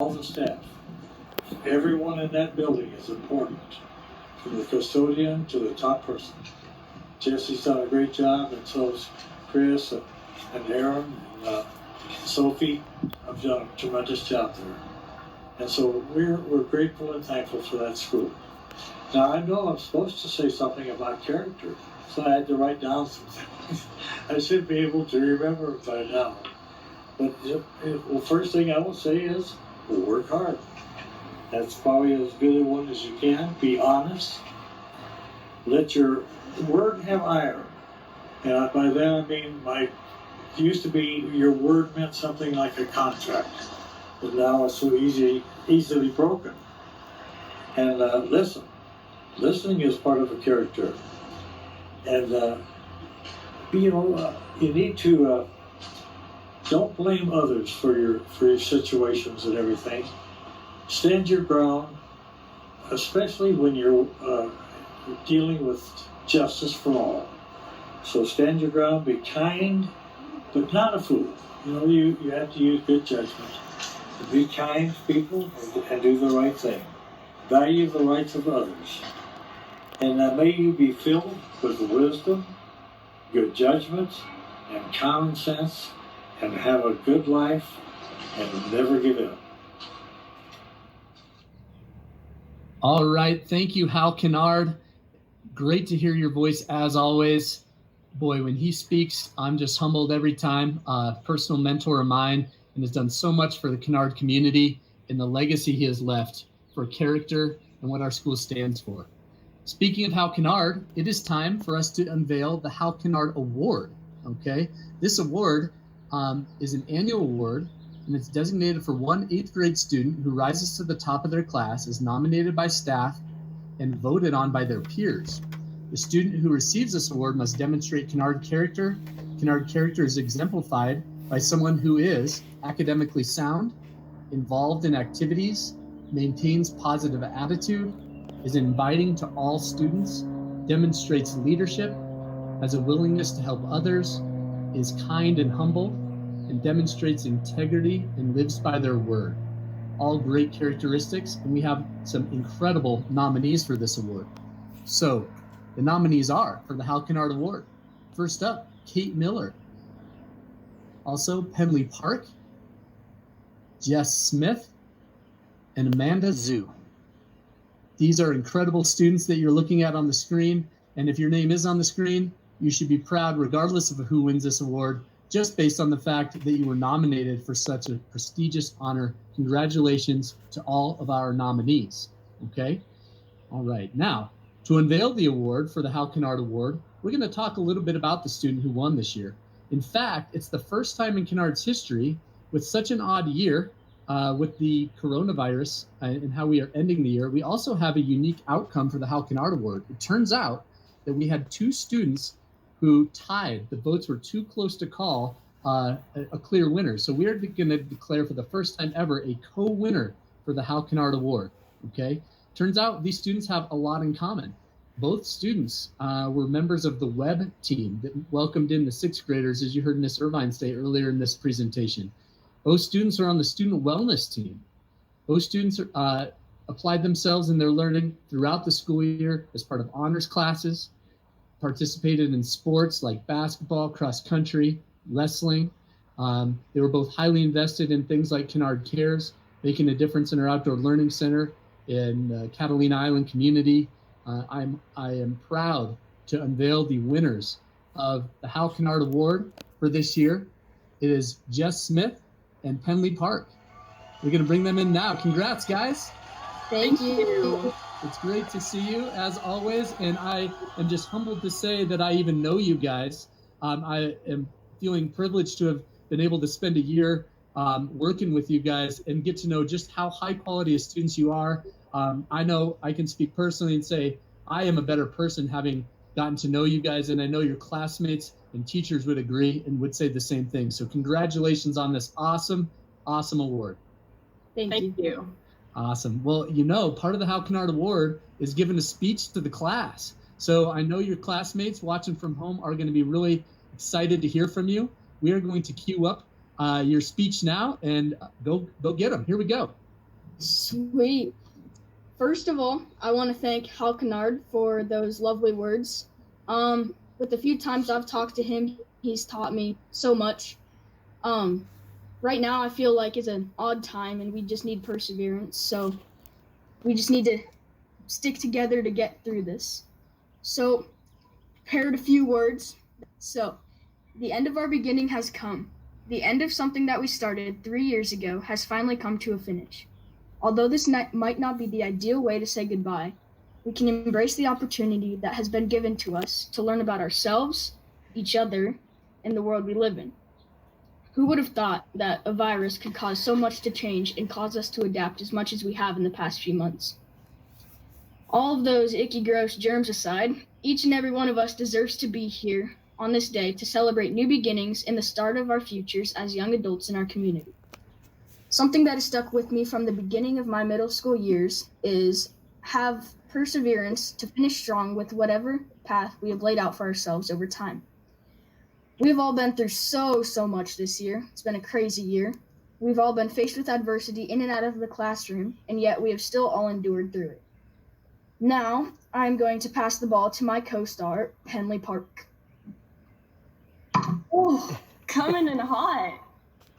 all the staff. Everyone in that building is important, from the custodian to the top person. Jesse's done a great job, and so has Chris and Aaron and Sophie have done a tremendous job there. And so we're grateful and thankful for that school. Now I know I'm supposed to say something about character, so I had to write down some things. I should be able to remember it by now. But the first thing I will say is work hard. That's probably as good a one as you can. Be honest. Let your word have iron. And by that I mean it used to be your word meant something like a contract, but now it's so easily broken. And listen. Listening is part of a character. And you need to don't blame others for your situations and everything. Stand your ground, especially when you're dealing with justice for all. So stand your ground, be kind, but not a fool. You have to use good judgment. Be kind to people and do the right thing. Value the rights of others. And may you be filled with wisdom, good judgment, and common sense, and have a good life, and never give up. All right. Thank you, Hal Kennard. Great to hear your voice as always. Boy, when he speaks, I'm just humbled every time. Personal mentor of mine, and has done so much for the Kennard community and the legacy he has left for character and what our school stands for. Speaking of Hal Kennard, it is time for us to unveil the Hal Kennard Award. Okay, this award is an annual award, and it's designated for one 8th grade student who rises to the top of their class, is nominated by staff, and voted on by their peers. The student who receives this award must demonstrate Kennard character. Kennard character is exemplified by someone who is academically sound, involved in activities, maintains positive attitude, is inviting to all students, demonstrates leadership, has a willingness to help others, is kind and humble, and demonstrates integrity and lives by their word. All great characteristics, and we have some incredible nominees for this award. So the nominees are for the Hal Kennard Award. First up, Kate Miller. Also, Penley Park, Jess Smith, and Amanda Zhu. These are incredible students that you're looking at on the screen. And if your name is on the screen, you should be proud regardless of who wins this award, just based on the fact that you were nominated for such a prestigious honor. Congratulations to all of our nominees. Okay? All right. Now, to unveil the award for the Hal Kennard Award, we're going to talk a little bit about the student who won this year. In fact, it's the first time in Kennard's history with such an odd year with the coronavirus and how we are ending the year. We also have a unique outcome for the Hal Kennard Award. It turns out that we had 2 students who tied. The votes were too close to call a clear winner. So we are going to declare for the first time ever a co-winner for the Hal Kennard Award. Okay. Turns out these students have a lot in common. Both students were members of the web team that welcomed in the 6th graders, as you heard Ms. Irvine say earlier in this presentation. Both students are on the student wellness team. Both students applied themselves in their learning throughout the school year as part of honors classes, participated in sports like basketball, cross country, wrestling. They were both highly invested in things like Kennard Cares, making a difference in our outdoor learning center in Catalina Island community. I am proud to unveil the winners of the Hal Kennard Award for this year. It is Jess Smith and Penley Park. We're going to bring them in now. Congrats, guys. Thank you. It's great to see you as always, and I am just humbled to say that I even know you guys. I am feeling privileged to have been able to spend a year working with you guys and get to know just how high quality of students you are. I know I can speak personally and say I am a better person having gotten to know you guys, and I know your classmates and teachers would agree and would say the same thing. So congratulations on this awesome award. Thank you. Awesome. Well, you know, part of the Hal Kennard Award is giving a speech to the class. So I know your classmates watching from home are going to be really excited to hear from you. We are going to queue up your speech now and go get them. Here we go. Sweet. First of all, I want to thank Hal Kennard for those lovely words. With the few times I've talked to him, he's taught me so much. Right now I feel like it's an odd time and we just need perseverance. So we just need to stick together to get through this. So prepared a few words. So the end of our beginning has come. The end of something that we started 3 years ago has finally come to a finish. Although this might not be the ideal way to say goodbye, we can embrace the opportunity that has been given to us to learn about ourselves, each other, and the world we live in. Who would have thought that a virus could cause so much to change and cause us to adapt as much as we have in the past few months? All of those icky, gross germs aside, each and every one of us deserves to be here on this day to celebrate new beginnings and the start of our futures as young adults in our community. Something that has stuck with me from the beginning of my middle school years is have perseverance to finish strong with whatever path we have laid out for ourselves over time. We have all been through so much this year. It's been a crazy year. We've all been faced with adversity in and out of the classroom, and yet we have still all endured through it. Now, I'm going to pass the ball to my co-star, Henley Park. Oh, coming in hot.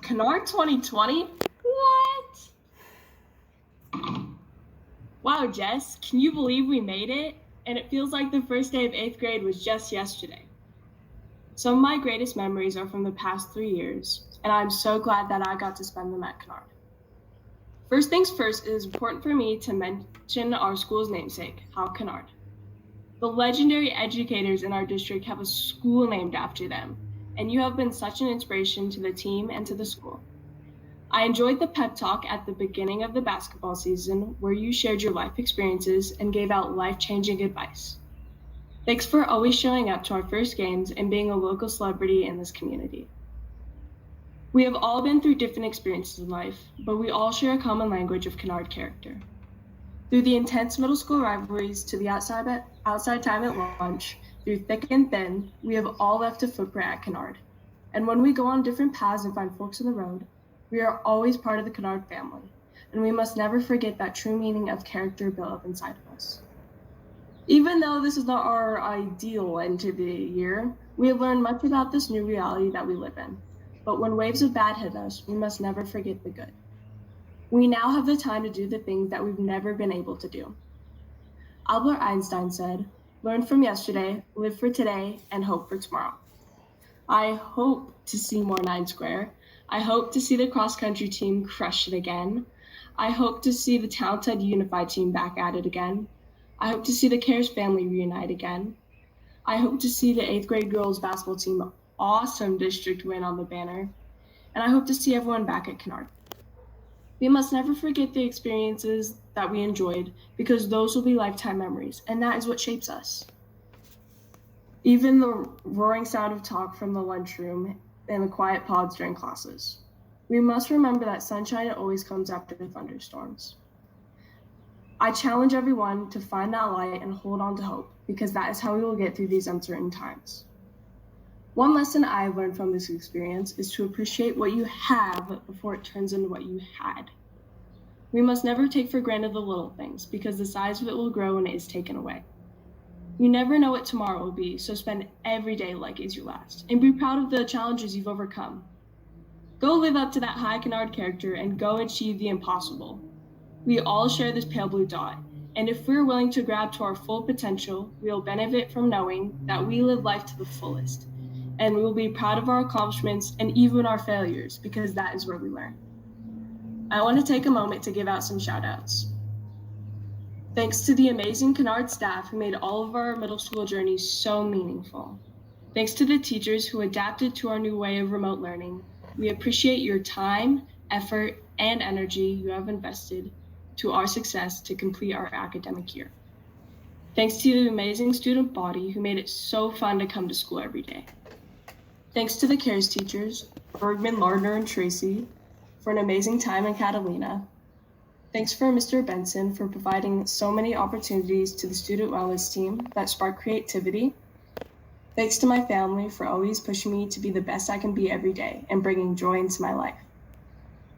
Kennard 2020? What? Wow, Jess, can you believe we made it? And it feels like the first day of 8th grade was just yesterday. Some of my greatest memories are from the past 3 years, and I'm so glad that I got to spend them at Kennard. First things first, it is important for me to mention our school's namesake, Hal Kennard. The legendary educators in our district have a school named after them, and you have been such an inspiration to the team and to the school. I enjoyed the pep talk at the beginning of the basketball season where you shared your life experiences and gave out life-changing advice. Thanks for always showing up to our first games and being a local celebrity in this community. We have all been through different experiences in life, but we all share a common language of Kennard character. Through the intense middle school rivalries to the outside time at lunch, through thick and thin, we have all left a footprint at Kennard. And when we go on different paths and find forks in the road, we are always part of the Kennard family, and we must never forget that true meaning of character built up inside of us. Even though this is not our ideal end to the year, we have learned much about this new reality that we live in. But when waves of bad hit us, we must never forget the good. We now have the time to do the things that we've never been able to do. Albert Einstein said, "Learn from yesterday, live for today, and hope for tomorrow." I hope to see more 9 Square. I hope to see the cross-country team crush it again. I hope to see the talented unified team back at it again. I hope to see the Cares family reunite again. I hope to see the 8th grade girls basketball team awesome district win on the banner. And I hope to see everyone back at Kennard. We must never forget the experiences that we enjoyed because those will be lifetime memories, and that is what shapes us. Even the roaring sound of talk from the lunchroom and the quiet pods during classes. We must remember that sunshine always comes after the thunderstorms. I challenge everyone to find that light and hold on to hope, because that is how we will get through these uncertain times. One lesson I've learned from this experience is to appreciate what you have before it turns into what you had. We must never take for granted the little things, because the size of it will grow when it is taken away. You never know what tomorrow will be, so spend every day like it's your last, and be proud of the challenges you've overcome. Go live up to that high Kennard character and go achieve the impossible. We all share this pale blue dot, and if we're willing to grab to our full potential, we'll benefit from knowing that we live life to the fullest, and we will be proud of our accomplishments and even our failures, because that is where we learn. I want to take a moment to give out some shout outs. Thanks to the amazing Kennard staff who made all of our middle school journeys so meaningful. Thanks to the teachers who adapted to our new way of remote learning. We appreciate your time, effort, and energy you have invested to our success to complete our academic year. Thanks to the amazing student body who made it so fun to come to school every day. Thanks to the Cares teachers, Bergman, Lardner, and Tracy, for an amazing time in Catalina. Thanks for Mr. Benson for providing so many opportunities to the student wellness team that spark creativity. Thanks to my family for always pushing me to be the best I can be every day and bringing joy into my life.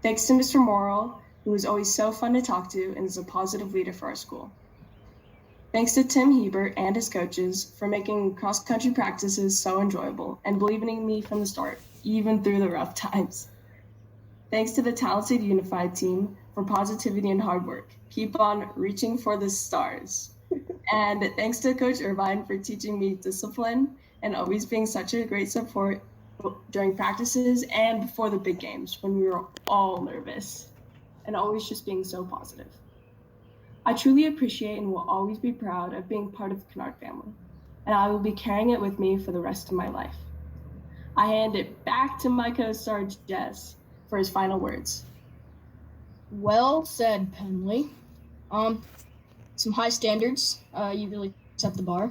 Thanks to Mr. Morrill who is always so fun to talk to and is a positive leader for our school. Thanks to Tim Hebert and his coaches for making cross-country practices so enjoyable and believing in me from the start, even through the rough times. Thanks to the talented Unified team for positivity and hard work. Keep on reaching for the stars. And thanks to Coach Irvine for teaching me discipline and always being such a great support during practices and before the big games when we were all nervous and always just being so positive. I truly appreciate and will always be proud of being part of the Kennard family, and I will be carrying it with me for the rest of my life. I hand it back to my co-star Jess for his final words. Well said, Penley. Some high standards. You really set the bar.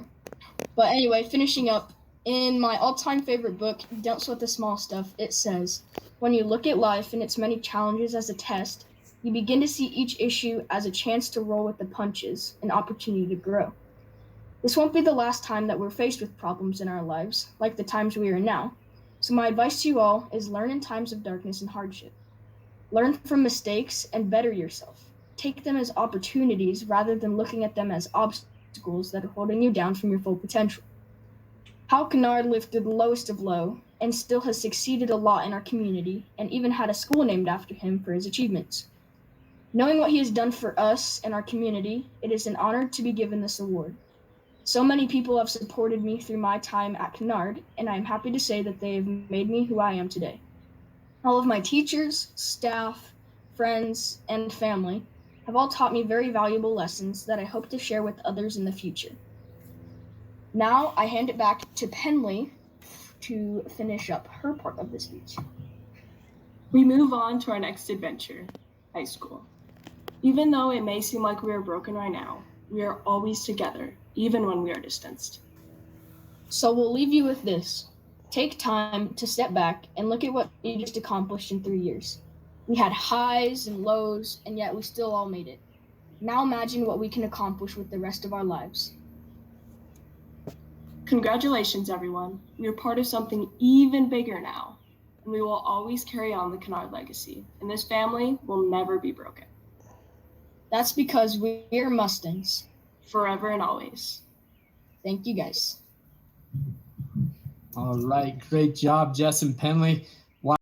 But anyway, finishing up, in my all-time favorite book, Don't Sweat the Small Stuff, it says, when you look at life and its many challenges as a test, you begin to see each issue as a chance to roll with the punches, an opportunity to grow. This won't be the last time that we're faced with problems in our lives, like the times we are in now. So my advice to you all is learn in times of darkness and hardship. Learn from mistakes and better yourself. Take them as opportunities rather than looking at them as obstacles that are holding you down from your full potential. Hal Kennard lived through the lowest of low and still has succeeded a lot in our community and even had a school named after him for his achievements. Knowing what he has done for us and our community, it is an honor to be given this award. So many people have supported me through my time at Kennard, and I am happy to say that they have made me who I am today. All of my teachers, staff, friends, and family have all taught me very valuable lessons that I hope to share with others in the future. Now I hand it back to Penley to finish up her part of the speech. We move on to our next adventure, high school. Even though it may seem like we are broken right now, we are always together, even when we are distanced. So we'll leave you with this. Take time to step back and look at what you just accomplished in 3 years. We had highs and lows, and yet we still all made it. Now imagine what we can accomplish with the rest of our lives. Congratulations, everyone. We are part of something even bigger now, and we will always carry on the Kennard legacy, and this family will never be broken. That's because we're Mustangs. Forever and always. Thank you, guys. All right, great job, Jess and Penley.